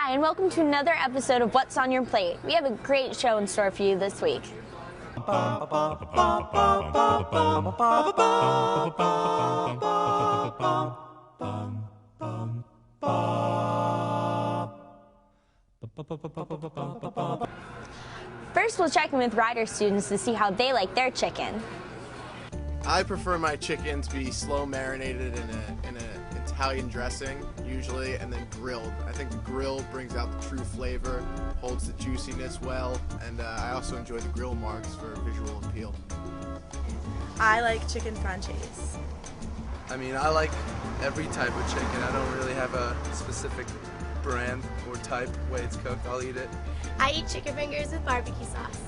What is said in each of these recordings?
Hi, and welcome to another episode of What's on Your Plate. We have a great show in store for you this week. First, we'll check in with Rider students to see how they like their chicken. I prefer my chicken to be slow marinated in an Italian dressing, usually, and then grilled. I think the grill brings out the true flavor, holds the juiciness well, and I also enjoy the grill marks for visual appeal. I like chicken franchise. I mean, I like every type of chicken. I don't really have a specific brand or type way it's cooked. I'll eat it. I eat chicken fingers with barbecue sauce.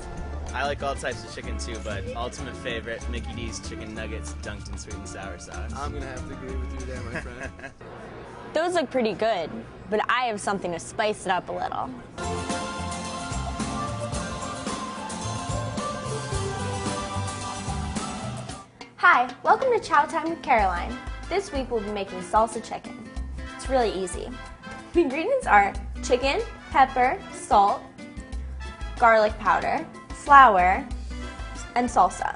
I like all types of chicken too, but ultimate favorite, Mickey D's chicken nuggets dunked in sweet and sour sauce. I'm gonna have to agree with you there, my friend. Those look pretty good, but I have something to spice it up a little. Hi, welcome to Chow Time with Caroline. This week we'll be making salsa chicken. It's really easy. The ingredients are chicken, pepper, salt, garlic powder, flour, and salsa.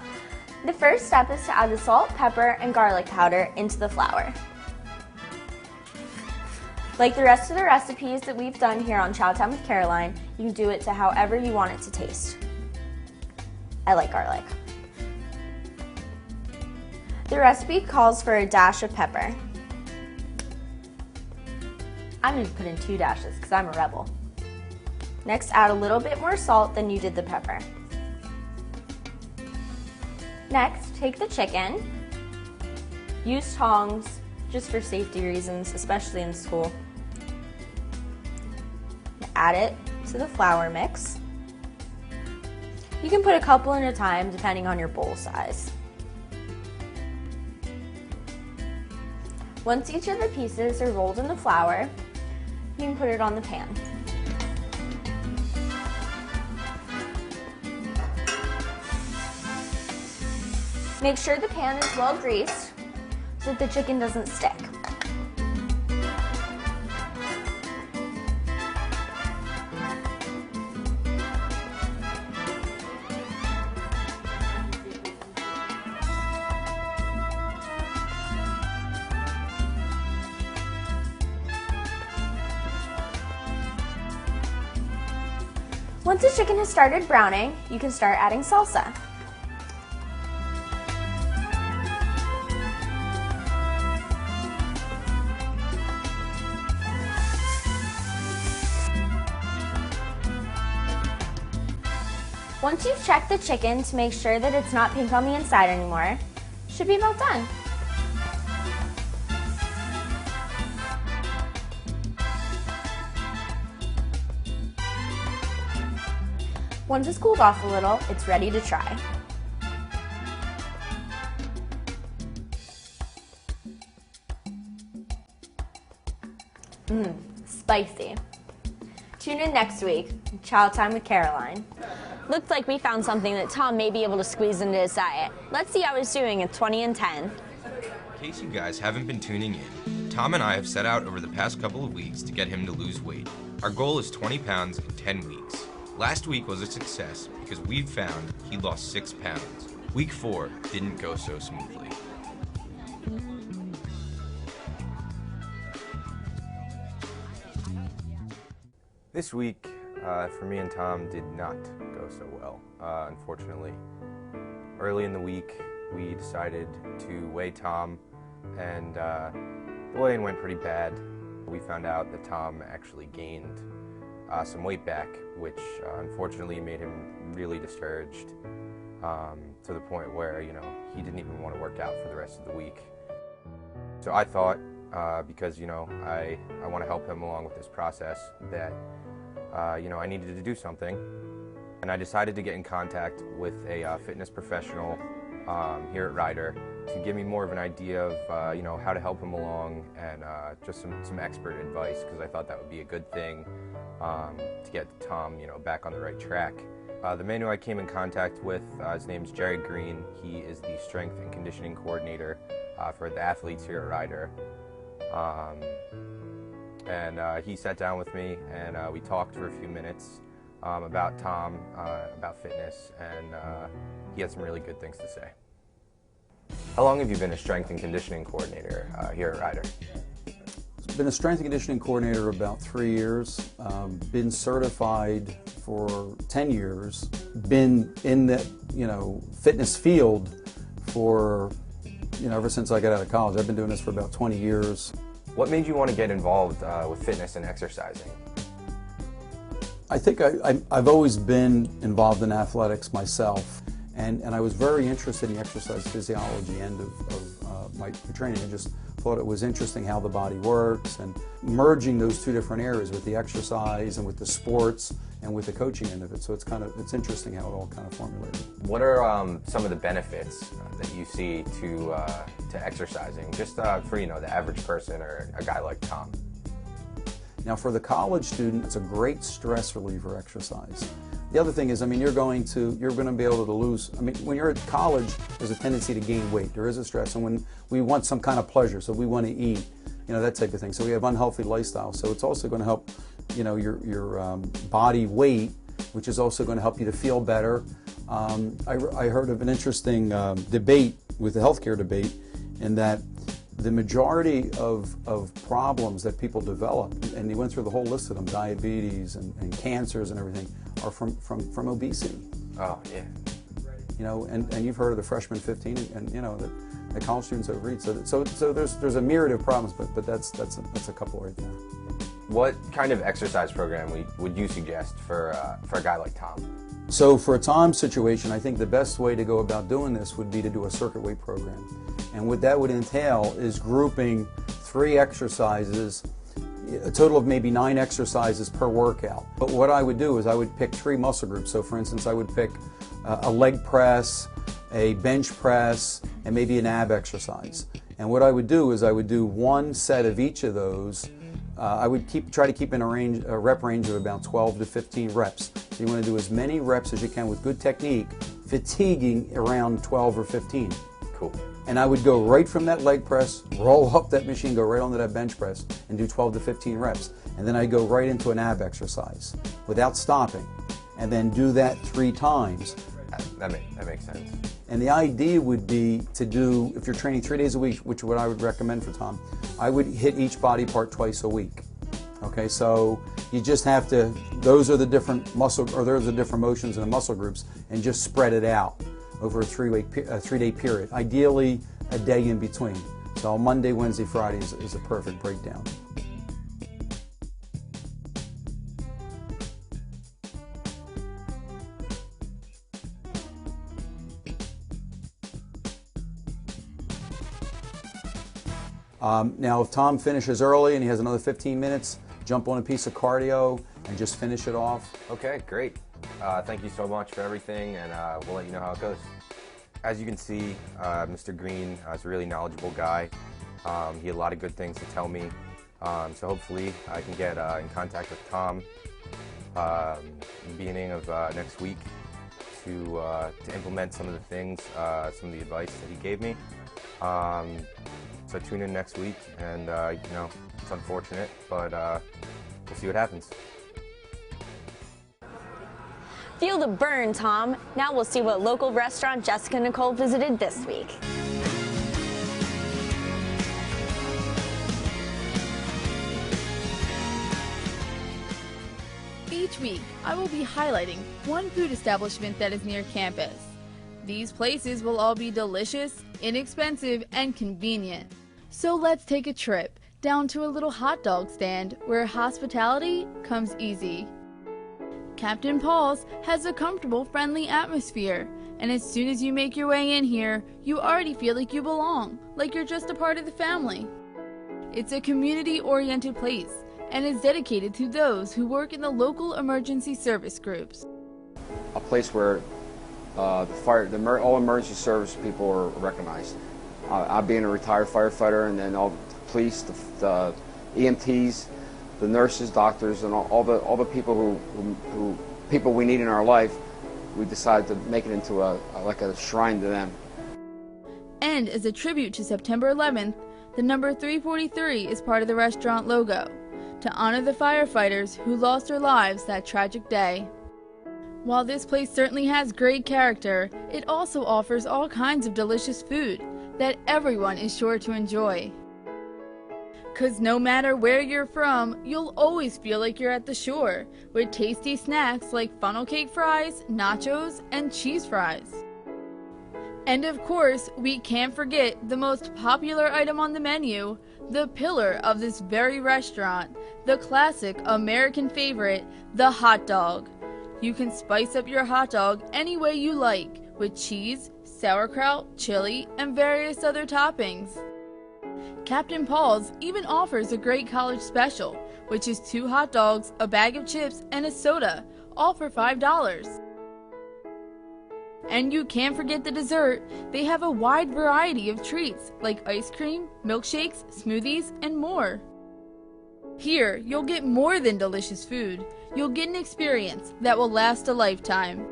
The first step is to add the salt, pepper, and garlic powder into the flour. Like the rest of the recipes that we've done here on Chow Time with Caroline, you can do it to however you want it to taste. I like garlic. The recipe calls for a dash of pepper. I'm going to put in 2 dashes because I'm a rebel. Next, add a little bit more salt than you did the pepper. Next, take the chicken. Use tongs just for safety reasons, especially in school. Add it to the flour mix. You can put a couple at a time depending on your bowl size. Once each of the pieces are rolled in the flour, you can put it on the pan. Make sure the pan is well greased so that the chicken doesn't stick. Once the chicken has started browning, you can start adding salsa. Once you've checked the chicken to make sure that it's not pink on the inside anymore, it should be about done. Once it's cooled off a little, it's ready to try. Spicy. Tune in next week, Chow Time with Caroline. Looks like we found something that Tom may be able to squeeze into his diet. Let's see how he's doing at 20 and 10. In case you guys haven't been tuning in, Tom and I have set out over the past couple of weeks to get him to lose weight. Our goal is 20 pounds in 10 weeks. Last week was a success because we found he lost 6 pounds. Week 4 didn't go so smoothly. This week, for me and Tom, did not go so well, unfortunately. Early in the week, we decided to weigh Tom, and the weigh-in went pretty bad. We found out that Tom actually gained some weight back, which unfortunately made him really discouraged to the point where, he didn't even want to work out for the rest of the week. So I thought, because, I want to help him along with this process, that, I needed to do something. And I decided to get in contact with a fitness professional here at Rider to give me more of an idea of, how to help him along and just some expert advice, because I thought that would be a good thing to get Tom, back on the right track. The man who I came in contact with, his name's Jared Green. He is the strength and conditioning coordinator for the athletes here at Rider. and he sat down with me, and we talked for a few minutes about Tom, about fitness, and he had some really good things to say. How long have you been a strength and conditioning coordinator here at Ryder? Been a strength and conditioning coordinator about 3 years, been certified for 10 years, been in the fitness field for ever since I got out of college. I've been doing this for about 20 years. What made you want to get involved with fitness and exercising? I think I've always been involved in athletics myself, and I was very interested in the exercise physiology end of my training. I just thought it was interesting how the body works, and merging those two different areas with the exercise and with the sports and with the coaching end of it. So it's interesting how it all kind of formulated. What are some of the benefits that you see to exercising, just for the average person or a guy like Tom? Now, for the college student, it's a great stress reliever exercise. The other thing is, you're going to be able to lose. When you're at college, there's a tendency to gain weight. There is a stress, and when we want some kind of pleasure, so we want to eat, that type of thing. So we have unhealthy lifestyle. So it's also going to help, your body weight, which is also going to help you to feel better. I heard of an interesting debate with the healthcare debate, in that the majority of problems that people develop, and he went through the whole list of them, diabetes and cancers and everything, are from obesity. Oh, yeah. And you've heard of the freshman 15, and the college students overeat. So there's a myriad of problems, but that's a couple right there. What kind of exercise program would you suggest for a guy like Tom? So for a Tom situation, I think the best way to go about doing this would be to do a circuit weight program. And what that would entail is grouping 3 exercises, a total of maybe 9 exercises per workout. But what I would do is I would pick 3 muscle groups. So for instance, I would pick a leg press, a bench press, and maybe an ab exercise. And what I would do is I would do 1 set of each of those. I would try to keep in a rep range of about 12 to 15 reps. So you want to do as many reps as you can with good technique, fatiguing around 12 or 15. Cool. And I would go right from that leg press, roll up that machine, go right onto that bench press, and do 12 to 15 reps. And then I'd go right into an ab exercise without stopping, and then do that 3 times. That makes sense. And the idea would be to do, if you're training 3 days a week, which is what I would recommend for Tom, I would hit each body part twice a week. Okay, so you just have to, those are the different motions in the muscle groups, and just spread it out over a 3-day period, ideally a day in between. So Monday, Wednesday, Friday is a perfect breakdown. Now, if Tom finishes early and he has another 15 minutes, jump on a piece of cardio and just finish it off. Okay, great. Thank you so much for everything, and we'll let you know how it goes. As you can see, Mr. Green is a really knowledgeable guy. He had a lot of good things to tell me, so hopefully I can get in contact with Tom at the beginning of next week to implement some of the things, some of the advice that he gave me. So tune in next week, and it's unfortunate, but we'll see what happens. Feel the burn, Tom. Now we'll see what local restaurant Jessica Nicole visited this week. Each week, I will be highlighting one food establishment that is near campus. These places will all be delicious, inexpensive, and convenient. So let's take a trip down to a little hot dog stand where hospitality comes easy. Captain Paul's has a comfortable, friendly atmosphere, and as soon as you make your way in here, you already feel like you belong, like you're just a part of the family. It's a community-oriented place and is dedicated to those who work in the local emergency service groups. A place where all emergency service people are recognized. I being a retired firefighter, and then all the police, the EMTs, the nurses, doctors, and all the people people we need in our life, we decided to make it into like a shrine to them. And as a tribute to September 11th, the number 343 is part of the restaurant logo. to honor the firefighters who lost their lives that tragic day. While this place certainly has great character, it also offers all kinds of delicious food that everyone is sure to enjoy. 'Cause no matter where you're from, you'll always feel like you're at the shore, with tasty snacks like funnel cake fries, nachos, and cheese fries. And of course, we can't forget the most popular item on the menu, the pillar of this very restaurant, the classic American favorite, the hot dog. You can spice up your hot dog any way you like, with cheese, sauerkraut, chili, and various other toppings. Captain Paul's even offers a great college special, which is 2 hot dogs, a bag of chips, and a soda, all for $5. And you can't forget the dessert. They have a wide variety of treats like ice cream, milkshakes, smoothies, and more. Here, you'll get more than delicious food. You'll get an experience that will last a lifetime.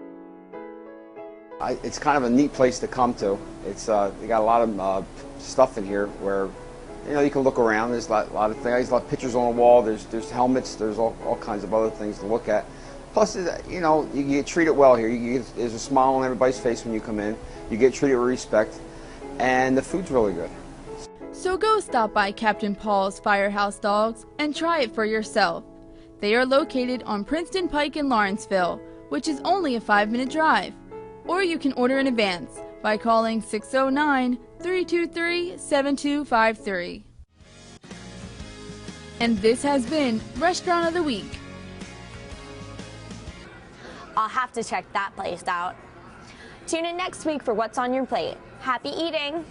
It's kind of a neat place to come to. It's they got a lot of stuff in here where you can look around. There's a lot of things. There's a lot of pictures on the wall. There's helmets. There's all kinds of other things to look at. Plus, you get treated well here. There's a smile on everybody's face when you come in. You get treated with respect, and the food's really good. So go stop by Captain Paul's Firehouse Dogs and try it for yourself. They are located on Princeton Pike in Lawrenceville, which is only a 5-minute drive. Or you can order in advance by calling 609-323-7253. And this has been Restaurant of the Week. I'll have to check that place out. Tune in next week for What's on Your Plate. Happy eating!